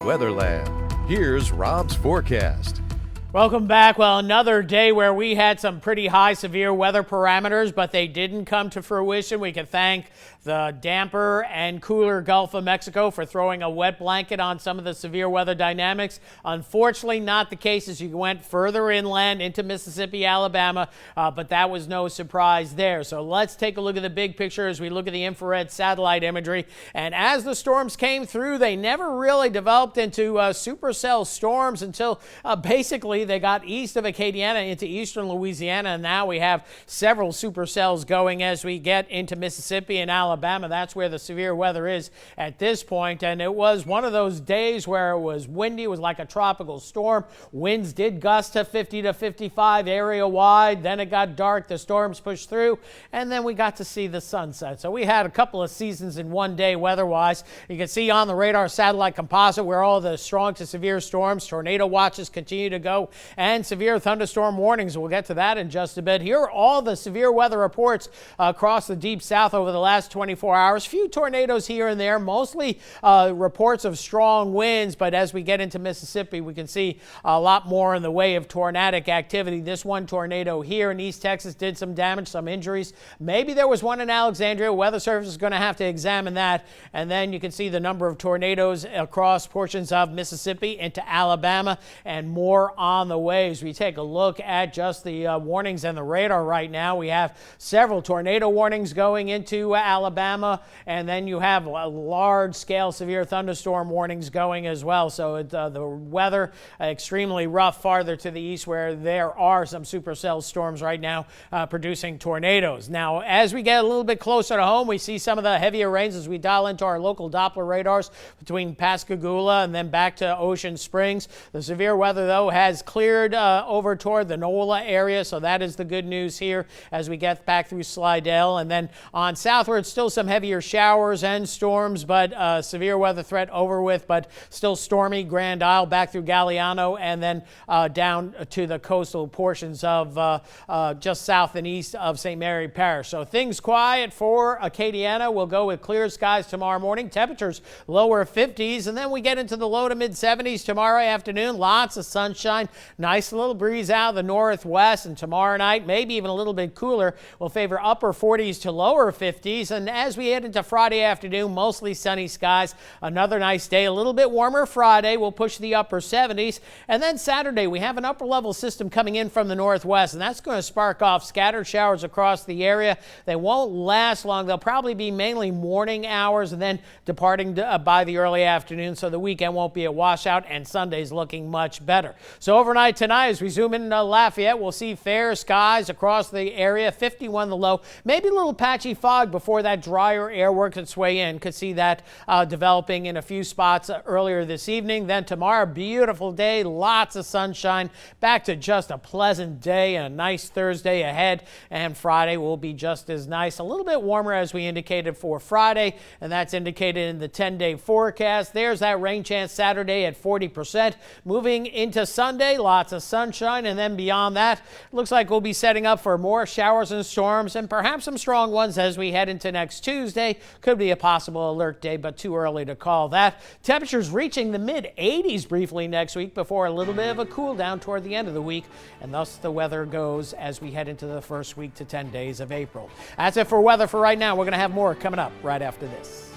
Weatherland. Here's Rob's forecast. Welcome back. Well, another day where we had some pretty high severe weather parameters, but they didn't come to fruition. We can thank the damper and cooler Gulf of Mexico for throwing a wet blanket on some of the severe weather dynamics. Unfortunately, not the case as you went further inland into Mississippi, Alabama, but that was no surprise there. So let's take a look at the big picture as we look at the infrared satellite imagery. And as the storms came through, they never really developed into supercell storms until basically they got east of Acadiana into eastern Louisiana, and now we have several supercells going as we get into Mississippi and Alabama. That's where the severe weather is at this point, and it was one of those days where it was windy. It was like a tropical storm. Winds did gust to 50 to 55 area wide. Then it got dark. The storms pushed through, and then we got to see the sunset. So we had a couple of seasons in one day weather-wise. You can see on the radar satellite composite where all the strong to severe storms, tornado watches continue to go, and severe thunderstorm warnings. We'll get to that in just a bit. Here are all the severe weather reports across the deep south over the last 24 hours. Few tornadoes here and there, mostly reports of strong winds, but as we get into Mississippi, we can see a lot more in the way of tornadic activity. This one tornado here in East Texas did some damage, some injuries. Maybe there was one in Alexandria. Weather Service is going to have to examine that. And then you can see the number of tornadoes across portions of Mississippi into Alabama and more on the way. As we take a look at just the warnings and the radar right now, we have several tornado warnings going into Alabama, and then you have large-scale severe thunderstorm warnings going as well. So the weather extremely rough farther to the east where there are some supercell storms right now producing tornadoes. Now, as we get a little bit closer to home, we see some of the heavier rains as we dial into our local Doppler radars between Pascagoula and then back to Ocean Springs. The severe weather, though, has cleared over toward the NOLA area, so that is the good news here as we get back through Slidell. And then on southward, still some heavier showers and storms, but severe weather threat over with, but still stormy. Grand Isle back through Galliano and then down to the coastal portions of just south and east of St. Mary Parish. So things quiet for Acadiana. We'll go with clear skies tomorrow morning. Temperatures lower 50s, and then we get into the low to mid 70s tomorrow afternoon. Lots of sunshine. Nice little breeze out of the northwest, and tomorrow night, maybe even a little bit cooler, will favor upper 40s to lower 50s. And as we head into Friday afternoon, mostly sunny skies. Another nice day, a little bit warmer Friday. We'll push the upper 70s. And then Saturday, we have an upper level system coming in from the northwest, and that's going to spark off scattered showers across the area. They won't last long. They'll probably be mainly morning hours and then departing by the early afternoon, so the weekend won't be a washout, and Sunday's looking much better. So overnight tonight, as we zoom in Lafayette, we'll see fair skies across the area, 51 the low, maybe a little patchy fog before that drier air works its way in. Could see that developing in a few spots earlier this evening. Then tomorrow, beautiful day, lots of sunshine, back to just a pleasant day and a nice Thursday ahead, and Friday will be just as nice. A little bit warmer as we indicated for Friday, and that's indicated in the 10-day forecast. There's that rain chance Saturday at 40%. Moving into Sunday, lots of sunshine, and then beyond that, looks like we'll be setting up for more showers and storms, and perhaps some strong ones as we head into next Tuesday. Could be a possible alert day, but too early to call that. Temperatures reaching the mid-80s briefly next week before a little bit of a cool down toward the end of the week, and thus the weather goes as we head into the first week to 10 days of April. That's it for weather for right now. We're going to have more coming up right after this.